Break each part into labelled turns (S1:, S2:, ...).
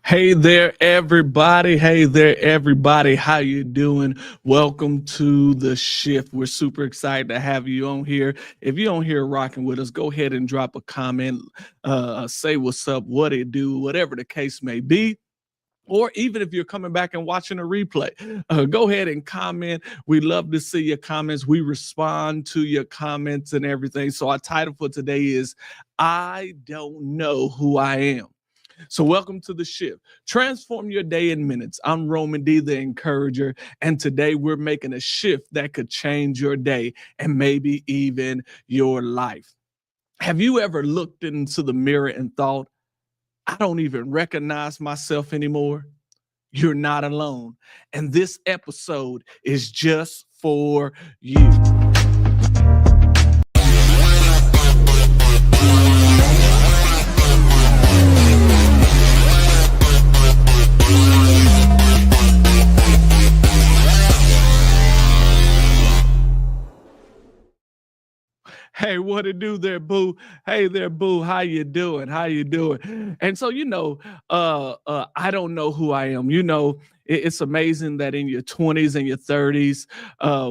S1: Hey there, everybody. Hey there, everybody. How you doing? Welcome to the shift. We're super excited to have you on here. If you're on here rocking with us, go ahead and drop a comment, say what's up, what it do, whatever the case may be. Or even if you're coming back and watching a replay, go ahead and comment. We love to see your comments. We respond to your comments and everything. So our title for today is I Don't Know Who I Am. So welcome to the shift. Transform your day in minutes. I'm Roman D, the encourager, and today we're making a shift that could change your day and maybe even your life. Have you ever looked into the mirror and thought, I don't even recognize myself anymore? You're not alone. And this episode is just for you. Hey, what it do there, boo? Hey there, boo. How you doing? How you doing? And so, I don't know who I am. It's amazing that in your 20s and your 30s,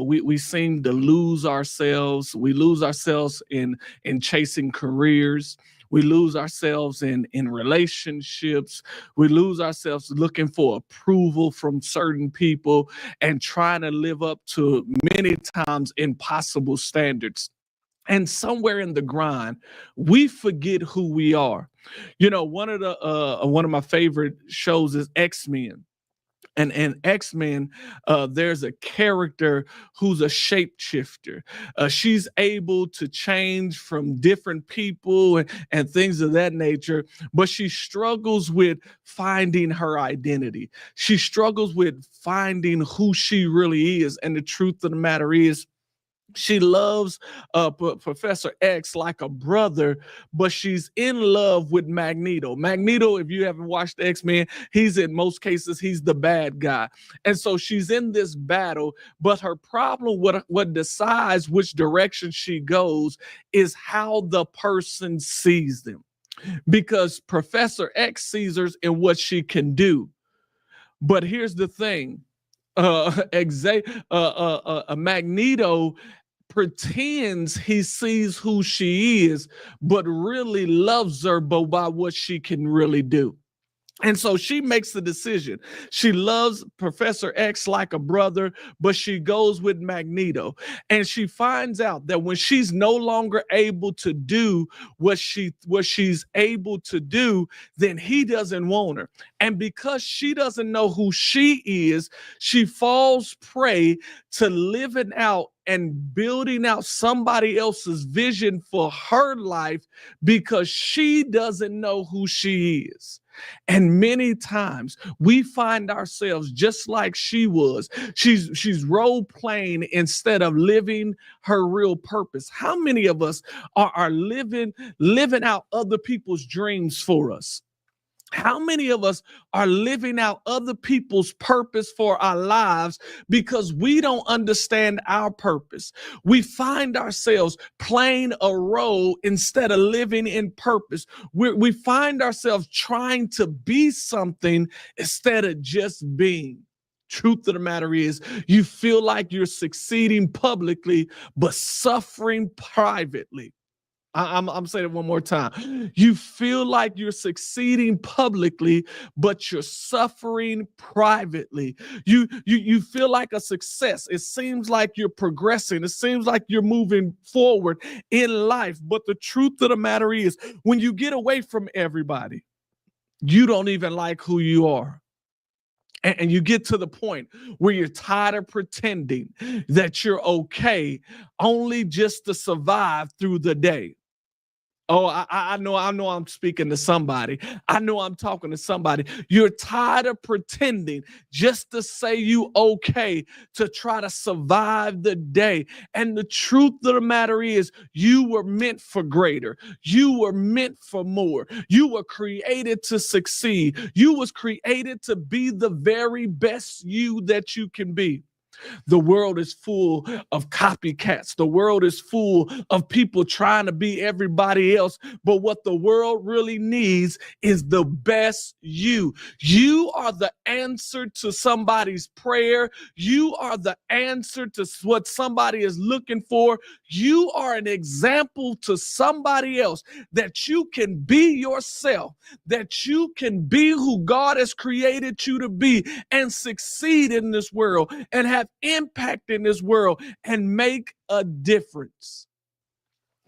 S1: we seem to lose ourselves. We lose ourselves in chasing careers. We lose ourselves in relationships. We lose ourselves looking for approval from certain people and trying to live up to many times impossible standards. And somewhere in the grind, we forget who we are. One of my favorite shows is X-Men. And X-Men, there's a character who's a shapeshifter. She's able to change from different people and things of that nature, but she struggles with finding her identity. She struggles with finding who she really is. And the truth of the matter is, she loves Professor X like a brother, but she's in love with Magneto. Magneto, if you haven't watched X-Men, he's in most cases, he's the bad guy. And so she's in this battle, but her problem, what decides which direction she goes, is how the person sees them. Because Professor X sees her in what she can do. But here's the thing. Magneto pretends he sees who she is, but really loves her by what she can really do. And so she makes the decision. She loves Professor X like a brother, but she goes with Magneto. And she finds out that when she's no longer able to do what she's able to do, then he doesn't want her. And because she doesn't know who she is, she falls prey to living out and building out somebody else's vision for her life because she doesn't know who she is. And many times we find ourselves just like she was. She's role playing instead of living her real purpose. How many of us are living out other people's dreams for us? How many of us are living out other people's purpose for our lives because we don't understand our purpose? We find ourselves playing a role instead of living in purpose. We find ourselves trying to be something instead of just being. Truth of the matter is, you feel like you're succeeding publicly, but suffering privately. I'm saying it one more time. You feel like you're succeeding publicly, but you're suffering privately. You feel like a success. It seems like you're progressing. It seems like you're moving forward in life. But the truth of the matter is, when you get away from everybody, you don't even like who you are. And you get to the point where you're tired of pretending that you're okay only just to survive through the day. Oh, I know I'm speaking to somebody. I know I'm talking to somebody. You're tired of pretending just to say you okay to try to survive the day. And the truth of the matter is, you were meant for greater. You were meant for more. You were created to succeed. You was created to be the very best you that you can be. The world is full of copycats. The world is full of people trying to be everybody else. But what the world really needs is the best you. You are the answer to somebody's prayer. You are the answer to what somebody is looking for. You are an example to somebody else that you can be yourself, that you can be who God has created you to be and succeed in this world and have impact in this world and make a difference.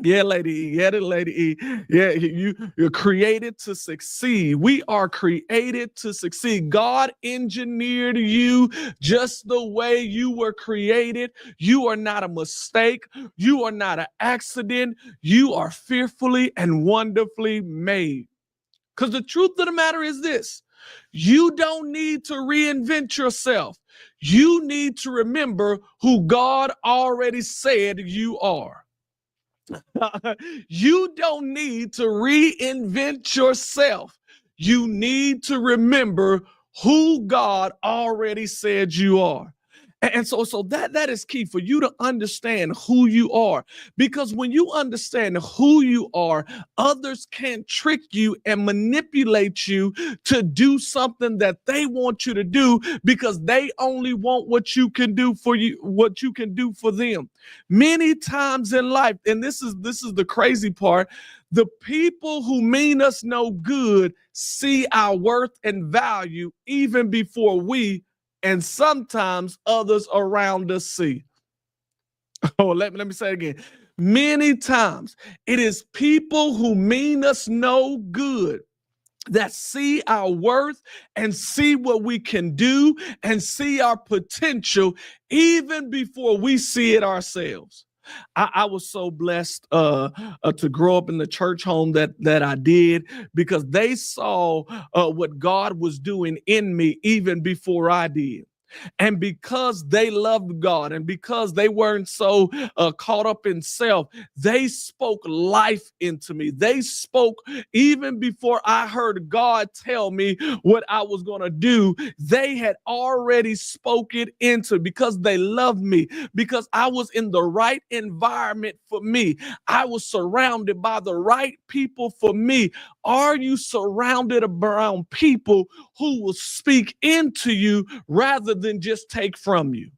S1: Yeah, Lady E. Yeah, the Lady E. Yeah, you're created to succeed. We are created to succeed. God engineered you just the way you were created. You are not a mistake. You are not an accident. You are fearfully and wonderfully made. Because the truth of the matter is this: you don't need to reinvent yourself. You need to remember who God already said you are. You don't need to reinvent yourself. You need to remember who God already said you are. And so that is key for you to understand who you are. Because when you understand who you are, others can't trick you and manipulate you to do something that they want you to do, because they only want what you can do for you, what you can do for them. Many times in life, and this is the crazy part, the people who mean us no good see our worth and value even before we and sometimes others around us see. Oh, let me say it again. Many times it is people who mean us no good that see our worth and see what we can do and see our potential even before we see it ourselves. I was so blessed to grow up in the church home that I did, because they saw what God was doing in me even before I did. And because they loved God and because they weren't so caught up in self, they spoke life into me. They spoke even before I heard God tell me what I was going to do. They had already spoke it into, because they loved me, because I was in the right environment for me. I was surrounded by the right people for me. Are you surrounded around people who will speak into you rather than just take from you?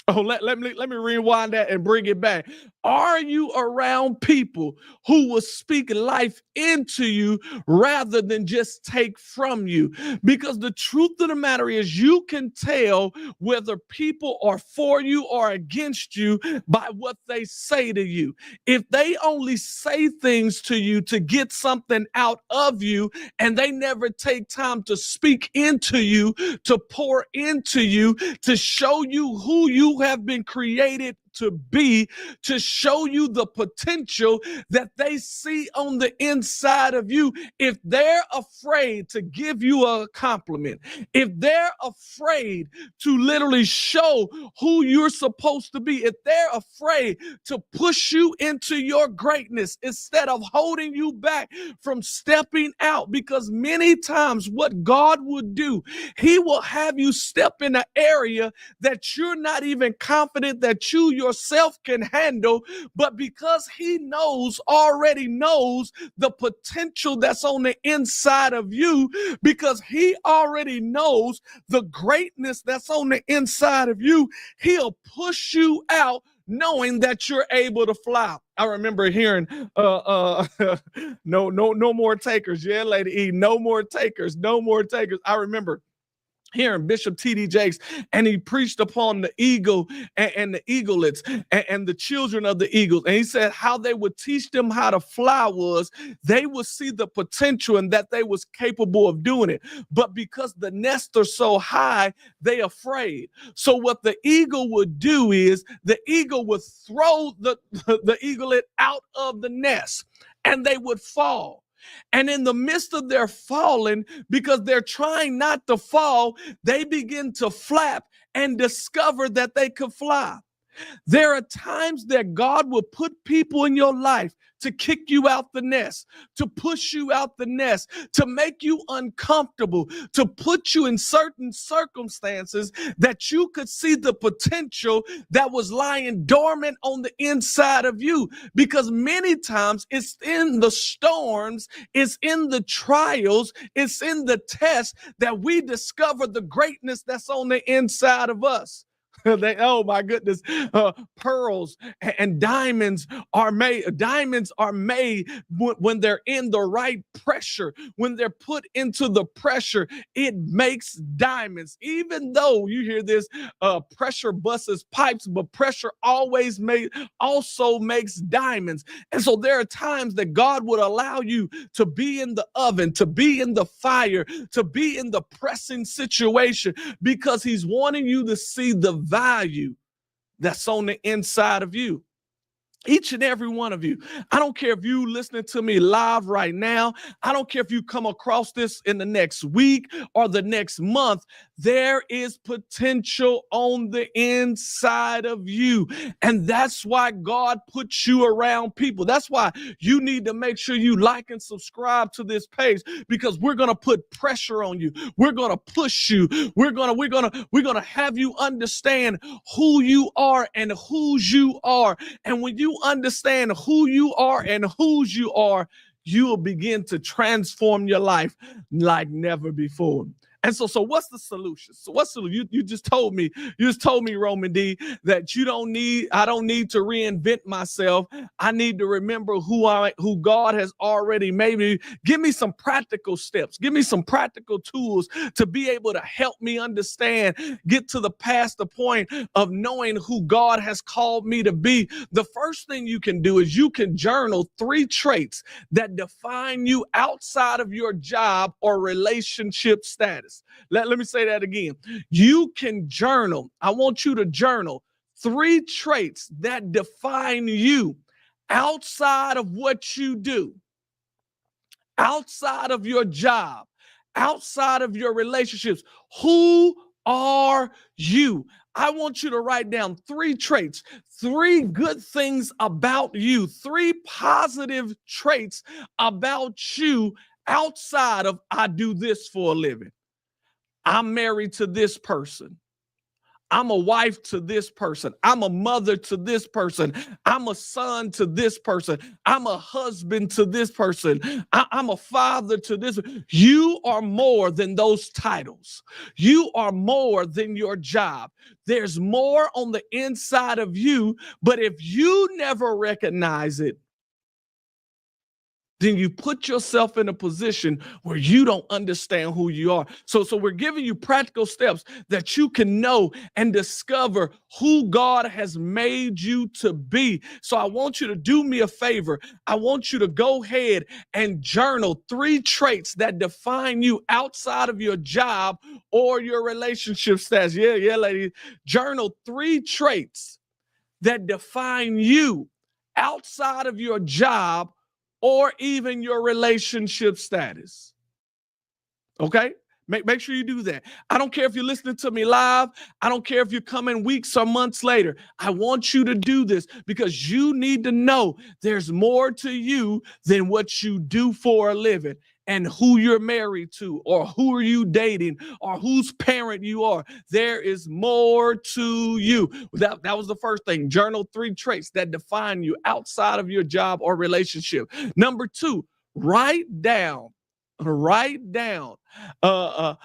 S1: Oh, let me rewind that and bring it back. Are you around people who will speak life into you rather than just take from you? Because the truth of the matter is, you can tell whether people are for you or against you by what they say to you. If they only say things to you to get something out of you, and they never take time to speak into you, to pour into you, to show you who you have been created to be, to show you the potential that they see on the inside of you, if they're afraid to give you a compliment, if they're afraid to literally show who you're supposed to be, if they're afraid to push you into your greatness instead of holding you back from stepping out, because many times what God would do, he will have you step in an area that you're not even confident that you yourself can handle, but because he already knows the potential that's on the inside of you, because he already knows the greatness that's on the inside of you, he'll push you out knowing that you're able to fly. I remember hearing no more takers. Yeah, Lady E, no more takers, no more takers. I remember hearing Bishop T.D. Jakes, and he preached upon the eagle and the eaglets and the children of the eagles. And he said how they would teach them how to fly was they would see the potential and that they was capable of doing it. But because the nests are so high, they afraid. So what the eagle would do is the eagle would throw the eaglet out of the nest, and they would fall. And in the midst of their falling, because they're trying not to fall, they begin to flap and discover that they could fly. There are times that God will put people in your life to kick you out the nest, to push you out the nest, to make you uncomfortable, to put you in certain circumstances that you could see the potential that was lying dormant on the inside of you. Because many times it's in the storms, it's in the trials, it's in the tests that we discover the greatness that's on the inside of us. Oh my goodness, pearls and diamonds are made when they're in the right pressure. When they're put into the pressure, it makes diamonds. Even though you hear this, pressure busts pipes, but pressure also makes diamonds. And so there are times that God would allow you to be in the oven, to be in the fire, to be in the pressing situation, because he's wanting you to see the value that's on the inside of you. Each and every one of you. I don't care if you listening to me live right now. I don't care if you come across this in the next week or the next month. There is potential on the inside of you. And that's why God puts you around people. That's why you need to make sure you like and subscribe to this page, because we're going to put pressure on you. We're going to push you. We're going to have you understand who you are and whose you are. And when you understand who you are and whose you are, you will begin to transform your life like never before. And so what's the solution? So what's the you just told me, Roman D, that I don't need to reinvent myself. I need to remember who God has already made me. Give me some practical steps. Give me some practical tools to be able to help me understand, get to the point of knowing who God has called me to be. The first thing you can do is you can journal 3 traits that define you outside of your job or relationship status. Let me say that again. You can journal. I want you to journal 3 traits that define you outside of what you do, outside of your job, outside of your relationships. Who are you? I want you to write down 3 traits, 3 good things about you, 3 positive traits about you outside of I do this for a living. I'm married to this person. I'm a wife to this person. I'm a mother to this person. I'm a son to this person. I'm a husband to this person. I'm a father to this. You are more than those titles. You are more than your job. There's more on the inside of you, but if you never recognize it, then you put yourself in a position where you don't understand who you are. So we're giving you practical steps that you can know and discover who God has made you to be. So I want you to do me a favor. I want you to go ahead and journal 3 traits that define you outside of your job or your relationship status. Yeah, ladies. Journal 3 traits that define you outside of your job or even your relationship status. Okay? Make sure you do that. I don't care if you're listening to me live. I don't care if you're coming weeks or months later. I want you to do this because you need to know there's more to you than what you do for a living and who you're married to or who are you dating or whose parent you are. There is more to you. That was the first thing. Journal 3 traits that define you outside of your job or relationship. Number 2, write down a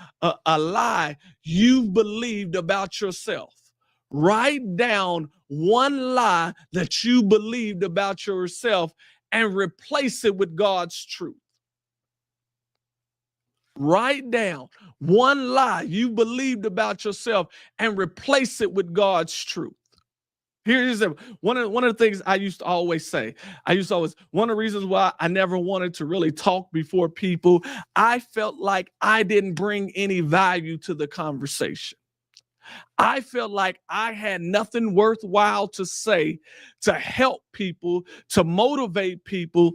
S1: lie you've believed about yourself. Write down one lie that you believed about yourself and replace it with God's truth. Write down one lie you believed about yourself and replace it with God's truth. Here's one of the things I used to always say. One of the reasons why I never wanted to really talk before people, I felt like I didn't bring any value to the conversation. I felt like I had nothing worthwhile to say to help people, to motivate people,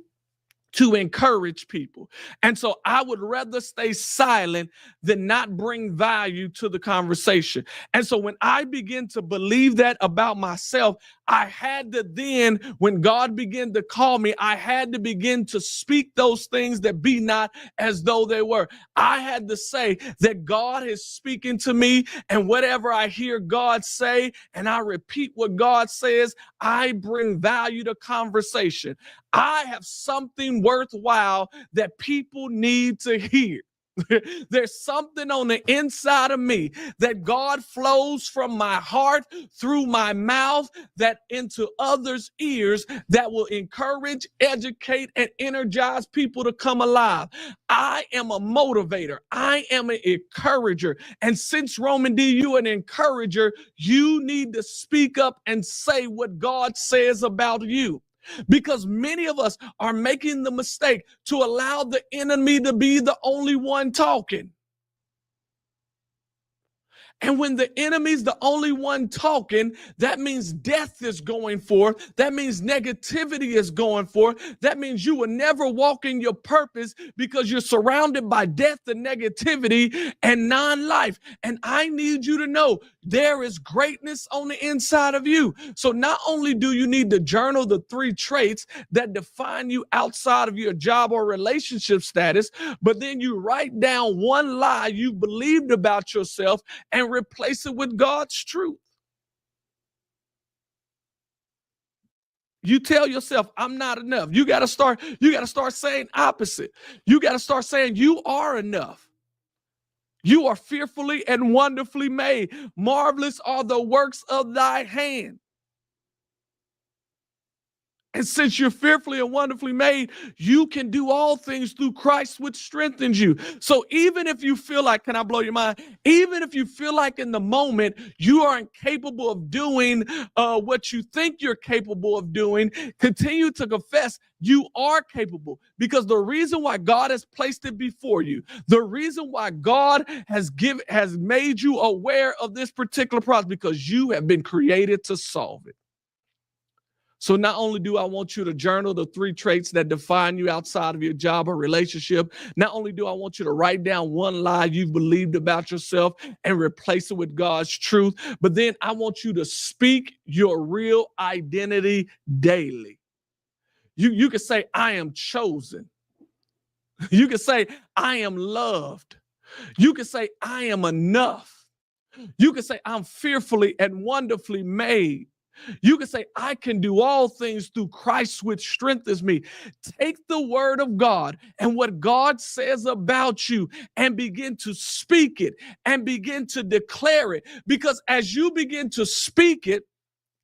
S1: to encourage people. And so I would rather stay silent than not bring value to the conversation. And so when I begin to believe that about myself, I had to then, when God began to call me, I had to begin to speak those things that be not as though they were. I had to say that God is speaking to me, and whatever I hear God say, and I repeat what God says, I bring value to conversation. I have something worthwhile that people need to hear. There's something on the inside of me that God flows from my heart through my mouth that into others' ears that will encourage, educate, and energize people to come alive. I am a motivator. I am an encourager. And since Roman D, you an encourager, you need to speak up and say what God says about you. Because many of us are making the mistake to allow the enemy to be the only one talking. And when the enemy's the only one talking, that means death is going forth. That means negativity is going forth. That means you will never walk in your purpose because you're surrounded by death and negativity and non-life. And I need you to know there is greatness on the inside of you. So not only do you need to journal the 3 traits that define you outside of your job or relationship status, but then you write down one lie you believed about yourself and replace it with God's truth. You tell yourself, I'm not enough. You got to start saying opposite. You got to start saying you are enough. You are fearfully and wonderfully made. Marvelous are the works of thy hand. And since you're fearfully and wonderfully made, you can do all things through Christ, which strengthens you. So even if you feel like, can I blow your mind? Even if you feel like in the moment you are incapable of doing what you think you're capable of doing, continue to confess you are capable. Because the reason why God has placed it before you, the reason why God has made you aware of this particular problem, because you have been created to solve it. So not only do I want you to journal the 3 traits that define you outside of your job or relationship, not only do I want you to write down one lie you've believed about yourself and replace it with God's truth, but then I want you to speak your real identity daily. You can say, I am chosen. You can say, I am loved. You can say, I am enough. You can say, I'm fearfully and wonderfully made. You can say, I can do all things through Christ, which strengthens me. Take the word of God and what God says about you and begin to speak it and begin to declare it. Because as you begin to speak it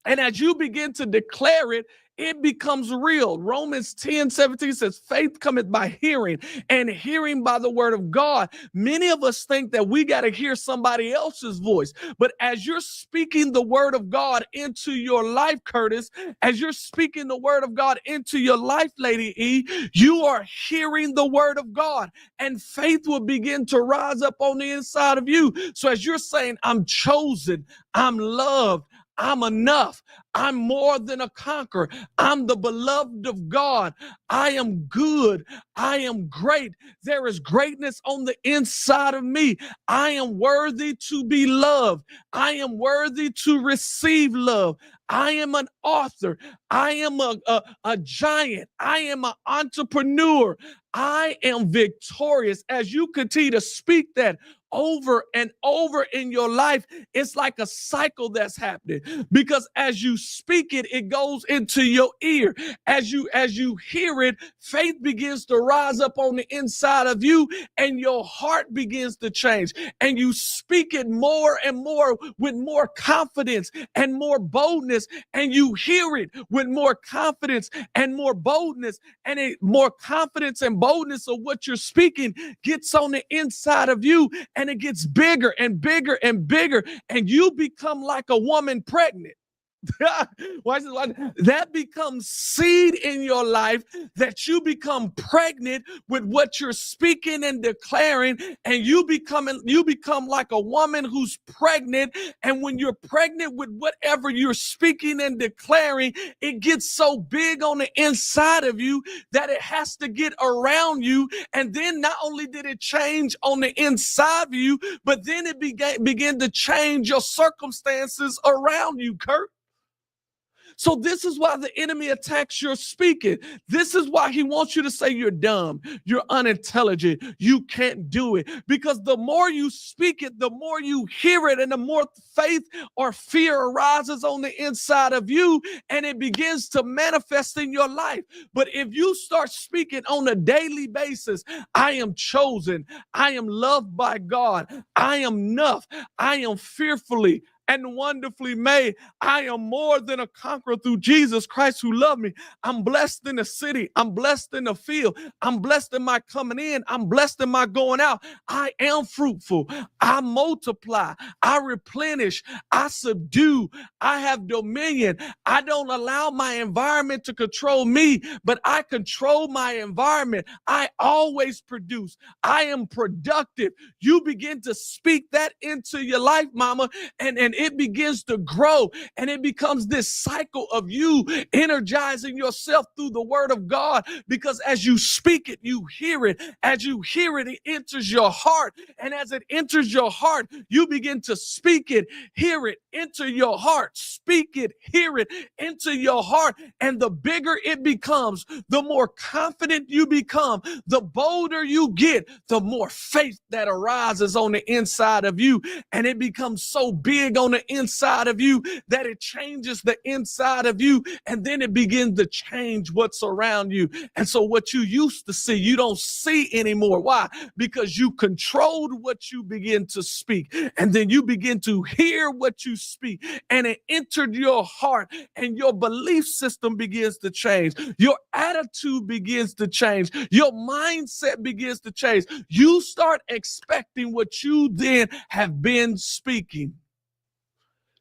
S1: and as you begin to declare it, it becomes real. Romans 10:17 says, faith cometh by hearing, and hearing by the word of God. Many of us think that we got to hear somebody else's voice. But as you're speaking the word of God into your life, Curtis, as you're speaking the word of God into your life, Lady E, you are hearing the word of God, and faith will begin to rise up on the inside of you. So as you're saying, I'm chosen, I'm loved, I'm enough, I'm more than a conqueror, I'm the beloved of God, I am good, I am great, there is greatness on the inside of me, I am worthy to be loved, I am worthy to receive love, I am an author, I am a giant, I am an entrepreneur, I am victorious. As you continue to speak that over and over in your life, it's like a cycle that's happening, because as you speak it, it goes into your ear. As you hear it, faith begins to rise up on the inside of you, and your heart begins to change, and you speak it more and more with more confidence and more boldness, and you hear it with more confidence and more boldness, and more confidence and boldness of what you're speaking gets on the inside of you, and it gets bigger and bigger and bigger, and you become like a woman pregnant. Watch this, watch this. That becomes seed in your life, that you become pregnant with what you're speaking and declaring, and you become like a woman who's pregnant. And when you're pregnant with whatever you're speaking and declaring, it gets so big on the inside of you that it has to get around you. And then not only did it change on the inside of you, but then it began to change your circumstances around you, Kurt. So this is why the enemy attacks your speaking. This is why he wants you to say you're dumb, you're unintelligent, you can't do it. Because the more you speak it, the more you hear it, and the more faith or fear arises on the inside of you, and it begins to manifest in your life. But if you start speaking on a daily basis, I am chosen, I am loved by God, I am enough, I am fearfully and wonderfully made. I am more than a conqueror through Jesus Christ who loved me. I'm blessed in the city. I'm blessed in the field. I'm blessed in my coming in. I'm blessed in my going out. I am fruitful. I multiply. I replenish. I subdue. I have dominion. I don't allow my environment to control me, but I control my environment. I always produce. I am productive. You begin to speak that into your life, mama, and it begins to grow, and it becomes this cycle of you energizing yourself through the word of God, because as you speak it, you hear it. As you hear it, it enters your heart, and as it enters your heart, you begin to speak it, hear it, enter your heart, speak it, hear it, enter your heart, and the bigger it becomes, the more confident you become, the bolder you get, the more faith that arises on the inside of you, and it becomes so big on the inside of you that it changes the inside of you, and then it begins to change what's around you. And so what you used to see, you don't see anymore. Why? Because you controlled what you begin to speak, and then you begin to hear what you speak, and it entered your heart, and your belief system begins to change. Your attitude begins to change. Your mindset begins to change. You start expecting what you then have been speaking.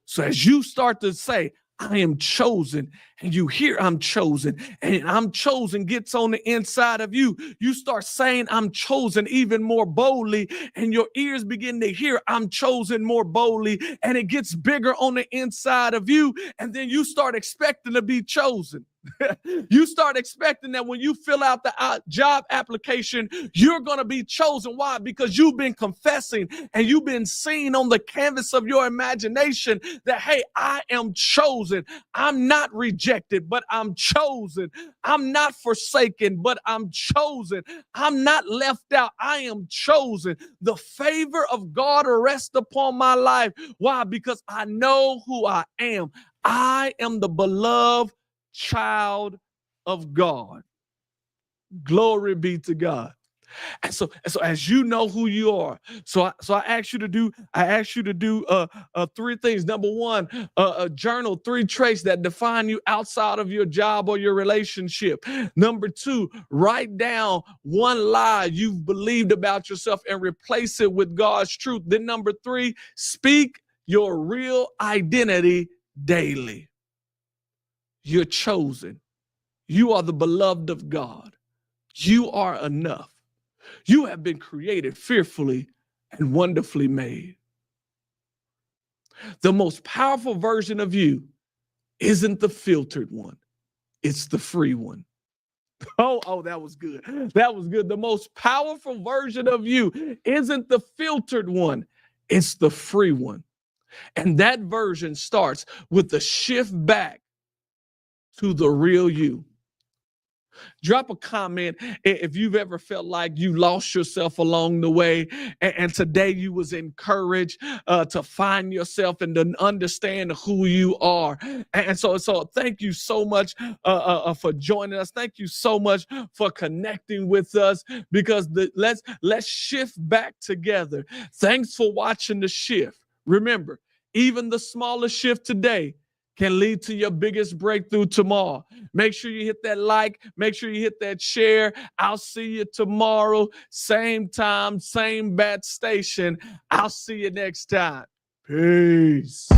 S1: So as you start to say, I am chosen, and you hear I'm chosen, and I'm chosen gets on the inside of you, you start saying I'm chosen even more boldly, and your ears begin to hear I'm chosen more boldly, and it gets bigger on the inside of you, and then you start expecting to be chosen. You start expecting that when you fill out the job application, you're going to be chosen. Why? Because you've been confessing and you've been seeing on the canvas of your imagination that, hey, I am chosen. I'm not rejected, but I'm chosen. I'm not forsaken, but I'm chosen. I'm not left out. I am chosen. The favor of God rests upon my life. Why? Because I know who I am. I am the beloved child of God. Glory be to God. And so as you know who you are, so I ask you to do three things. Number one, journal 3 traits that define you outside of your job or your relationship. Number 2, write down 1 lie you've believed about yourself and replace it with God's truth. Then number 3, speak your real identity daily. You're chosen. You are the beloved of God. You are enough. You have been created fearfully and wonderfully made. The most powerful version of you isn't the filtered one. It's the free one. Oh, that was good. That was good. The most powerful version of you isn't the filtered one. It's the free one. And that version starts with the shift back to the real you. Drop a comment if you've ever felt like you lost yourself along the way, and today you was encouraged to find yourself and to understand who you are. And so thank you so much for joining us. Thank you so much for connecting with us, because let's shift back together. Thanks for watching the shift. Remember, even the smallest shift today can lead to your biggest breakthrough tomorrow. Make sure you hit that like. Make sure you hit that share. I'll see you tomorrow. Same time, same bat station. I'll see you next time. Peace.